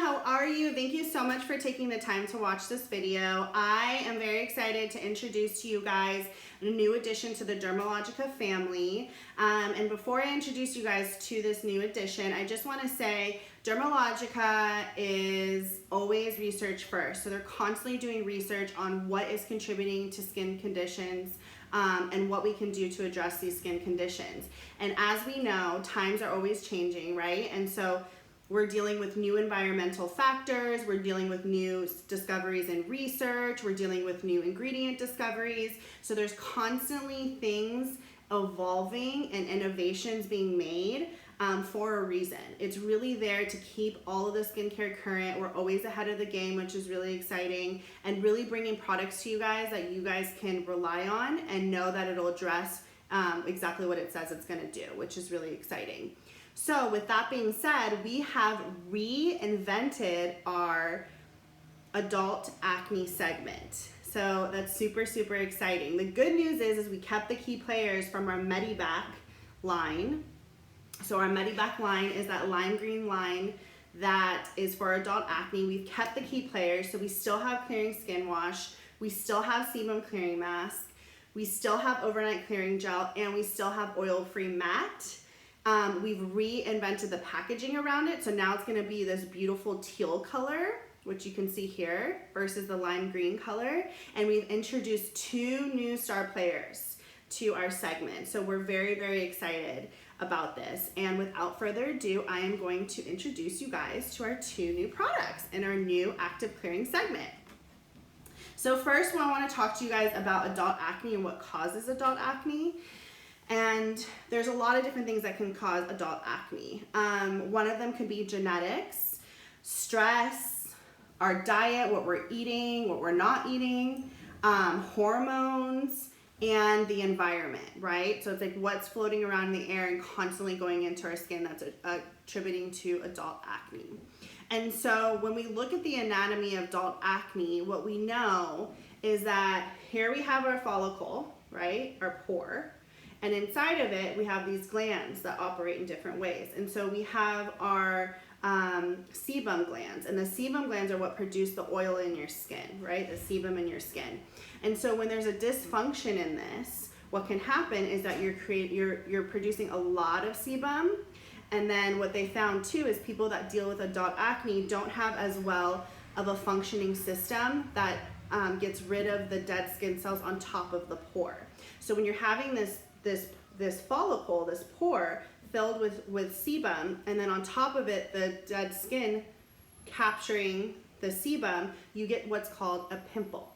how are you? Thank you so much for taking the time to watch this video. I am very excited to introduce to you guys a new addition to the Dermalogica family. And before I introduce you guys to this new addition, I just want to say Dermalogica is always research first. So they're constantly doing research on what is contributing to skin conditions and what we can do to address these skin conditions. And as we know, times are always changing, right? And so we're dealing with new environmental factors, we're dealing with new discoveries in research, we're dealing with new ingredient discoveries. So there's constantly things evolving and innovations being made for a reason. It's really there to keep all of the skincare current. We're always ahead of the game, which is really exciting, and really bringing products to you guys that you guys can rely on and know that it'll address exactly what it says it's gonna do, which is really exciting. So with that being said, we have reinvented our adult acne segment. So that's super, super exciting. The good news is we kept the key players from our Medibac line. So our Medibac line is that lime green line that is for adult acne. We've kept the key players, so we still have clearing skin wash, we still have sebum clearing mask, we still have overnight clearing gel, and we still have oil-free matte. We've reinvented the packaging around it, so now it's going to be this beautiful teal color, which you can see here, versus the lime green color. And we've introduced 2 new star players to our segment, so we're very, very excited about this. And without further ado, I am going to introduce you guys to our 2 new products in our new active clearing segment. So first, I want to talk to you guys about adult acne and what causes adult acne. And there's a lot of different things that can cause adult acne. One of them could be genetics, stress, our diet, what we're eating, what we're not eating, hormones, and the environment, right? So it's like what's floating around in the air and constantly going into our skin that's attributing to adult acne. And so when we look at the anatomy of adult acne, what we know is that here we have our follicle, right? Our pore. And inside of it, we have these glands that operate in different ways. And so we have our sebum glands, and the sebum glands are what produce the oil in your skin, right? The sebum in your skin. And so when there's a dysfunction in this, what can happen is that you're producing a lot of sebum. And then what they found too is people that deal with adult acne don't have as well of a functioning system that gets rid of the dead skin cells on top of the pore. So when you're having this follicle, this pore filled with sebum, and then on top of it, the dead skin capturing the sebum, you get what's called a pimple.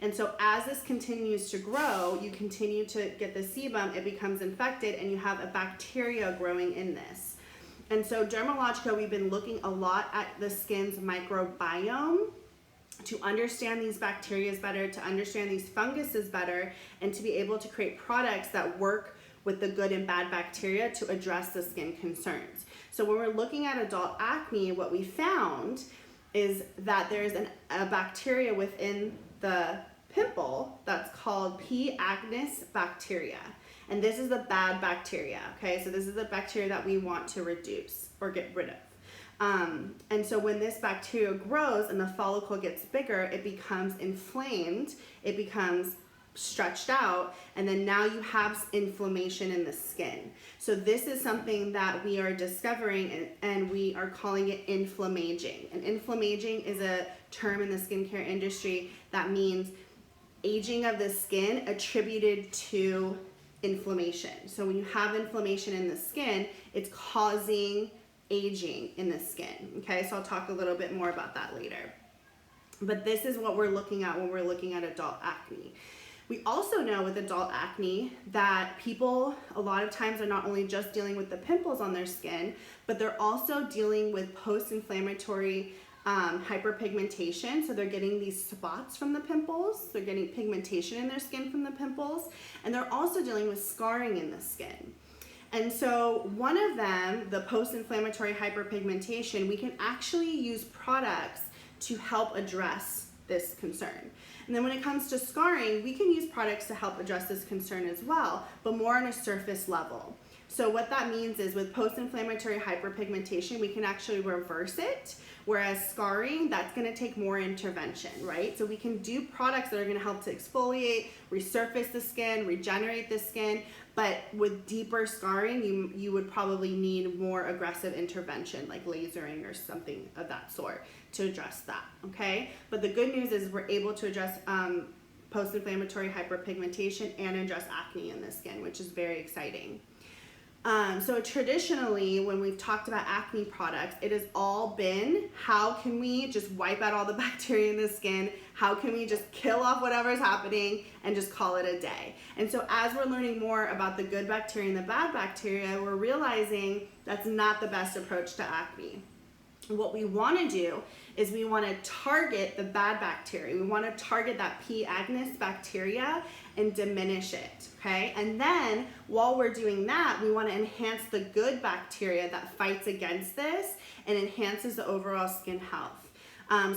And so as this continues to grow, you continue to get the sebum, it becomes infected, and you have a bacteria growing in this. And so Dermalogica, we've been looking a lot at the skin's microbiome to understand these bacteria better, to understand these funguses better, and to be able to create products that work with the good and bad bacteria to address the skin concerns. So when we're looking at adult acne, what we found is that there's a bacteria within the pimple that's called P. acnes bacteria. And this is the bad bacteria, okay? So this is the bacteria that we want to reduce or get rid of. And so when this bacteria grows and the follicle gets bigger, it becomes inflamed, it becomes stretched out, and then now you have inflammation in the skin. So this is something that we are discovering, and we are calling it inflammaging. And inflammaging is a term in the skincare industry that means aging of the skin attributed to inflammation. So when you have inflammation in the skin, it's causing aging in the skin, okay? So I'll talk a little bit more about that later. But this is what we're looking at when we're looking at adult acne. We also know with adult acne that people a lot of times are not only just dealing with the pimples on their skin, but they're also dealing with post-inflammatory hyperpigmentation. So they're getting these spots from the pimples, they're getting pigmentation in their skin from the pimples, and they're also dealing with scarring in the skin. And so one of them, the post-inflammatory hyperpigmentation, we can actually use products to help address this concern. And then when it comes to scarring, we can use products to help address this concern as well, but more on a surface level. So what that means is with post-inflammatory hyperpigmentation, we can actually reverse it, whereas scarring, that's gonna take more intervention, right? So we can do products that are gonna help to exfoliate, resurface the skin, regenerate the skin, but with deeper scarring, you would probably need more aggressive intervention like lasering or something of that sort to address that, okay? But the good news is we're able to address post-inflammatory hyperpigmentation and address acne in the skin, which is very exciting. So traditionally, when we've talked about acne products, it has all been, how can we just wipe out all the bacteria in the skin? How can we just kill off whatever's happening and just call it a day? And so as we're learning more about the good bacteria and the bad bacteria, we're realizing that's not the best approach to acne. What we want to do is we want to target the bad bacteria. We want to target that P. agnes bacteria and diminish it, okay? And then while we're doing that, we want to enhance the good bacteria that fights against this and enhances the overall skin health.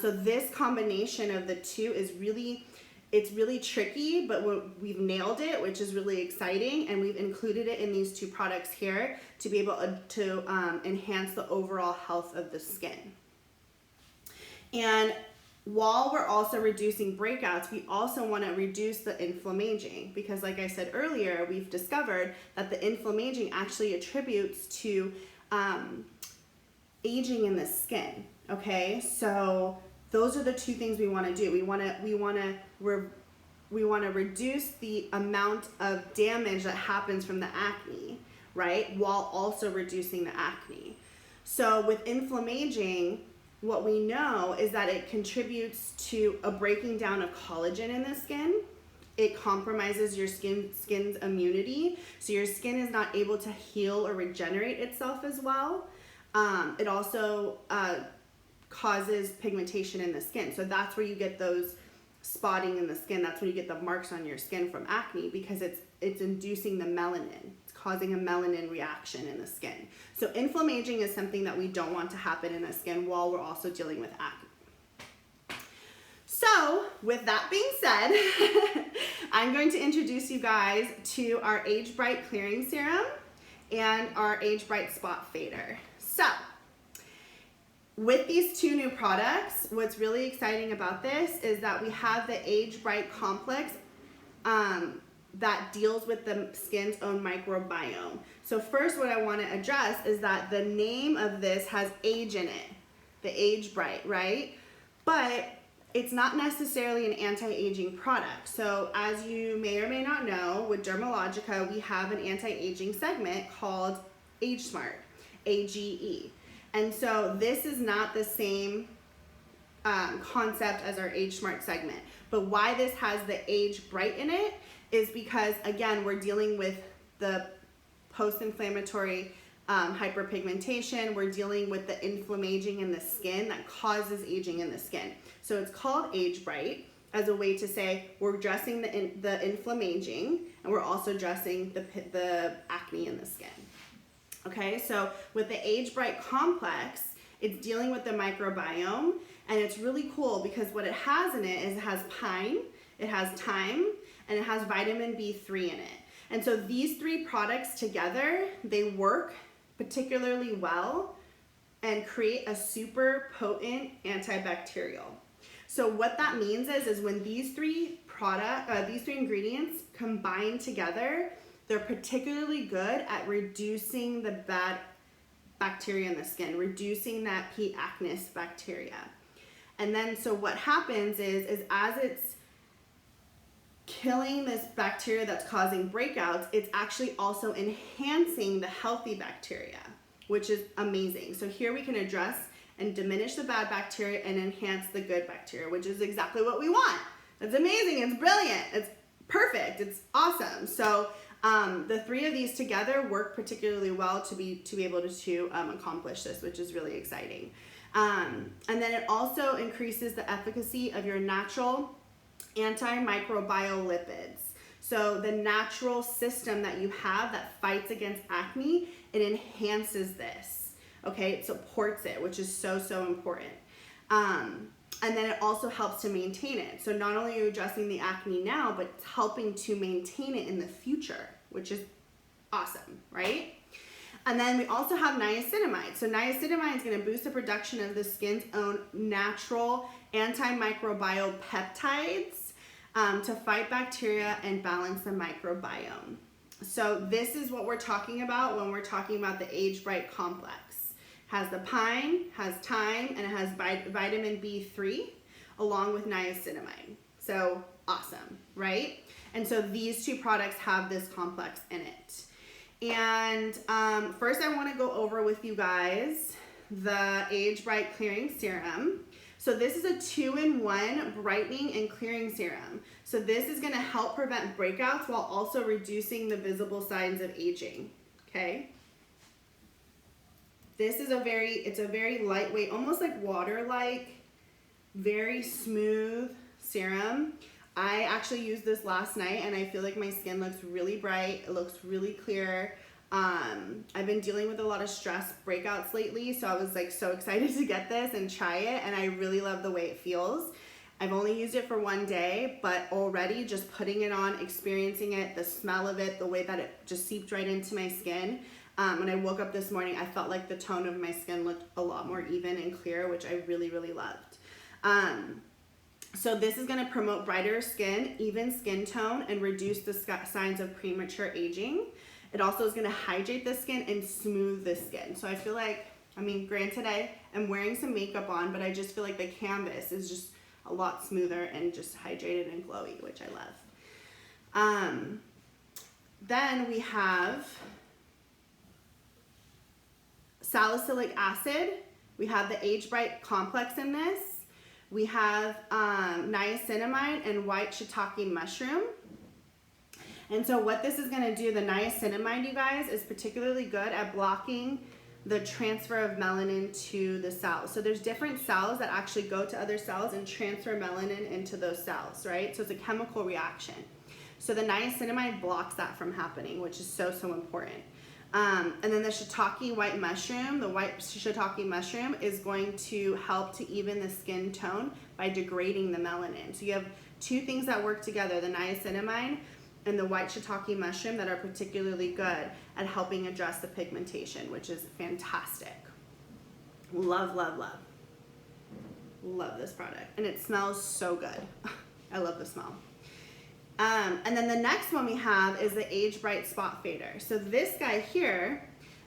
So this combination of the two is it's really tricky, but we've nailed it, which is really exciting, and we've included it in these two products here to be able to enhance the overall health of the skin. And while we're also reducing breakouts, we also want to reduce the inflammaging, because like I said earlier, we've discovered that the inflammaging actually attributes to aging in the skin, okay? So those are the two things we want to do. We want to reduce the amount of damage that happens from the acne, right? While also reducing the acne. So with inflammaging, what we know is that it contributes to a breaking down of collagen in the skin. It compromises your skin's immunity, so your skin is not able to heal or regenerate itself as well. It also causes pigmentation in the skin. So that's where you get those spotting in the skin. That's when you get the marks on your skin from acne, because it's inducing the melanin. It's causing a melanin reaction in the skin. So inflammaging is something that we don't want to happen in the skin while we're also dealing with acne. So with that being said, I'm going to introduce you guys to our Age Bright Clearing Serum and our Age Bright Spot Fader. So with these two new products, what's really exciting about this is that we have the Age Bright Complex that deals with the skin's own microbiome. So first, what I want to address is that the name of this has age in it, the Age Bright, right? But it's not necessarily an anti-aging product. So as you may or may not know, with Dermalogica, we have an anti-aging segment called Age Smart, AGE. And so this is not the same concept as our Age Smart segment. But why this has the Age Bright in it is because, again, we're dealing with the post-inflammatory hyperpigmentation. We're dealing with the inflammaging in the skin that causes aging in the skin. So it's called Age Bright as a way to say we're addressing the inflammaging, and we're also addressing the acne in the skin. Okay, so with the Age Bright Complex, it's dealing with the microbiome, and it's really cool because what it has in it is it has pine, it has thyme, and it has vitamin B3 in it. And so these three products together, they work particularly well and create a super potent antibacterial. So what that means is when these three ingredients combine together, they're particularly good at reducing the bad bacteria in the skin, reducing that P. acnes bacteria. And then so what happens is as it's killing this bacteria that's causing breakouts, it's actually also enhancing the healthy bacteria, which is amazing. So here we can address and diminish the bad bacteria and enhance the good bacteria, which is exactly what we want. It's amazing, it's brilliant, it's perfect, it's awesome. So the three of these together work particularly well to be able to accomplish this, which is really exciting. And then it also increases the efficacy of your natural antimicrobial lipids. So the natural system that you have that fights against acne, it enhances this, okay? It supports it, which is so, so important. And then it also helps to maintain it. So not only are you addressing the acne now, but it's helping to maintain it in the future, which is awesome, right? And then we also have niacinamide. So niacinamide is going to boost the production of the skin's own natural antimicrobial peptides to fight bacteria and balance the microbiome. So this is what we're talking about when we're talking about the Age Bright Complex. Has the pine, has thyme, and it has vitamin B3 along with niacinamide. So awesome, right? And so these two products have this complex in it. And first I want to go over with you guys the Age Bright Clearing Serum. So this is a 2-in-1 brightening and clearing serum. So this is going to help prevent breakouts while also reducing the visible signs of aging. Okay. This is it's a very lightweight, almost like water-like, very smooth serum. I actually used this last night and I feel like my skin looks really bright. It looks really clear. I've been dealing with a lot of stress breakouts lately, so I was like so excited to get this and try it, and I really love the way it feels. I've only used it for 1 day, but already just putting it on, experiencing it, the smell of it, the way that it just seeped right into my skin. When I woke up this morning, I felt like the tone of my skin looked a lot more even and clear, which I really, really loved. So this is going to promote brighter skin, even skin tone, and reduce the signs of premature aging. It also is going to hydrate the skin and smooth the skin. So I feel like, I mean, granted I am wearing some makeup on, but I just feel like the canvas is just a lot smoother and just hydrated and glowy, which I love. Then we have salicylic acid. We have the Age Bright Complex in this. We have niacinamide and white shiitake mushroom. And so what this is going to do, the niacinamide, you guys, is particularly good at blocking the transfer of melanin to the cells. So there's different cells that actually go to other cells and transfer melanin into those cells, right? So it's a chemical reaction. So the niacinamide blocks that from happening, which is so, so important. And then the shiitake white mushroom, the white shiitake mushroom is going to help to even the skin tone by degrading the melanin. So you have two things that work together, the niacinamide and the white shiitake mushroom, that are particularly good at helping address the pigmentation, which is fantastic. Love, love, love. Love this product. And it smells so good. I love the smell. And then the next one we have is the Age Bright Spot Fader. So this guy here,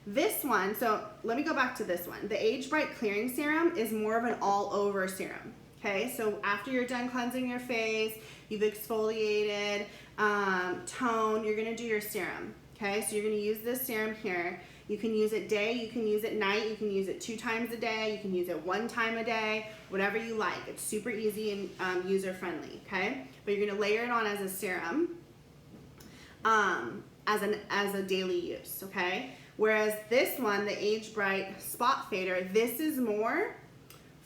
this one, so let me go back to this one. The Age Bright Clearing Serum is more of an all-over serum. Okay, so after you're done cleansing your face, you've exfoliated, tone, you're gonna do your serum. Okay, so you're gonna use this serum here. You can use it day, you can use it night, you can use it 2 times a day, you can use it 1 time a day, whatever you like. It's super easy and user-friendly, okay? But you're gonna layer it on as a serum, as a daily use, okay? Whereas this one, the Age Bright Spot Fader, this is more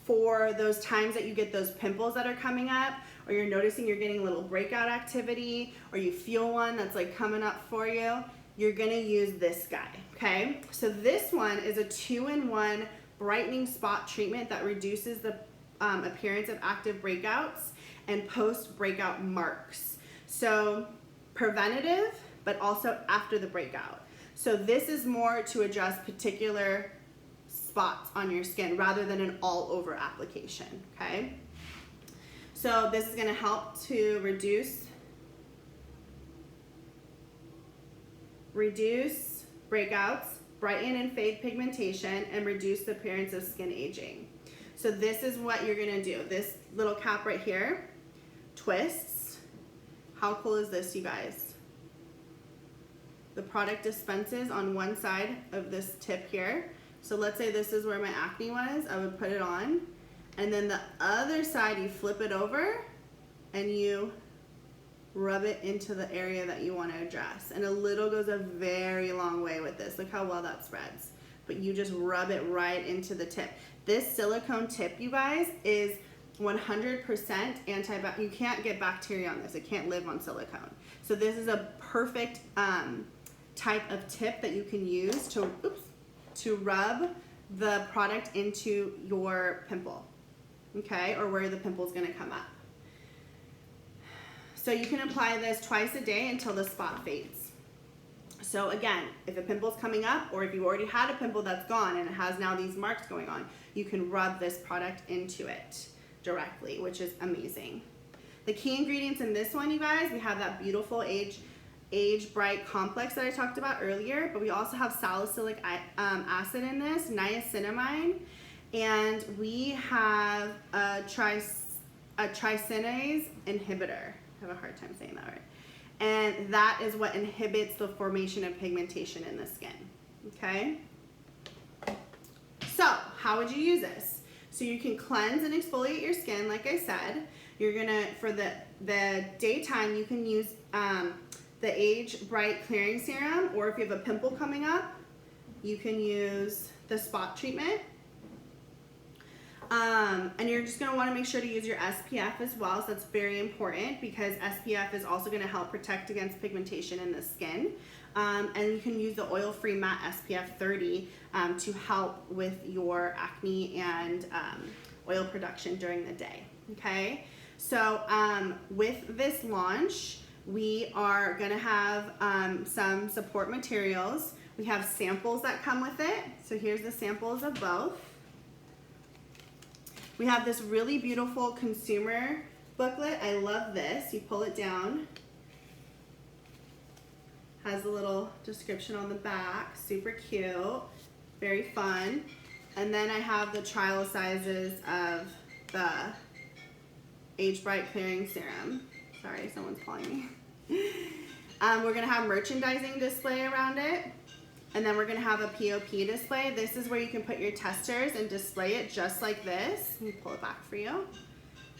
for those times that you get those pimples that are coming up, or you're noticing you're getting a little breakout activity, or you feel one that's like coming up for you. You're gonna use this guy, okay? So this one is a 2-in-1 brightening spot treatment that reduces the appearance of active breakouts and post-breakout marks. So preventative, but also after the breakout. So this is more to address particular spots on your skin rather than an all-over application, okay? So this is gonna help to reduce breakouts, brighten and fade pigmentation, and reduce the appearance of skin aging. So this is what you're gonna do. This little cap right here twists. How cool is this, you guys? The product dispenses on one side of this tip here. So let's say this is where my acne was, I would put it on, and then the other side you flip it over and you rub it into the area that you want to address. And a little goes a very long way with this. Look how well that spreads. But you just rub it right into the tip. This silicone tip, you guys, is 100% antibacterial. You can't get bacteria on this. It can't live on silicone. So this is a perfect type of tip that you can use to rub the product into your pimple, okay, or where the pimple is going to come up. So you can apply this twice a day until the spot fades. So again, if a pimple's coming up, or if you already had a pimple that's gone and it has now these marks going on, you can rub this product into it directly, which is amazing. The key ingredients in this one, you guys, we have that beautiful Age Bright complex that I talked about earlier, but we also have salicylic acid in this, niacinamide, and we have a trisinase inhibitor. I have a hard time saying that word. And that is what inhibits the formation of pigmentation in the skin, okay? So, how would you use this? So you can cleanse and exfoliate your skin, like I said. You're gonna, for the daytime, you can use the Age Bright Clearing Serum, or if you have a pimple coming up, you can use the spot treatment. And you're just going to want to make sure to use your SPF as well, so that's very important because SPF is also going to help protect against pigmentation in the skin. And you can use the oil-free matte SPF 30 to help with your acne and oil production during the day, okay? So with this launch, we are going to have some support materials. We have samples that come with it. So here's the samples of both. We have this really beautiful consumer booklet. I love this. You pull it down. Has a little description on the back. Super cute. Very fun. And then I have the trial sizes of the Age Bright Clearing Serum. Sorry, someone's calling me. We're going to have merchandising display around it. And then we're going to have a POP display. This is where you can put your testers and display it just like this. Let me pull it back for you.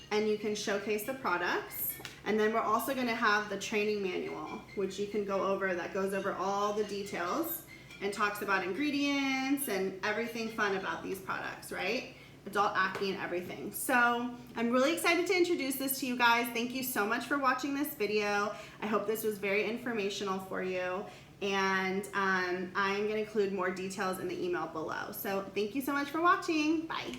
And you can showcase the products. And then we're also going to have the training manual, which you can go over, that goes over all the details and talks about ingredients and everything fun about these products, right? Adult acne and everything. So I'm really excited to introduce this to you guys. Thank you so much for watching this video. I hope this was very informational for you. And I'm going to include more details in the email below. So thank you so much for watching. Bye.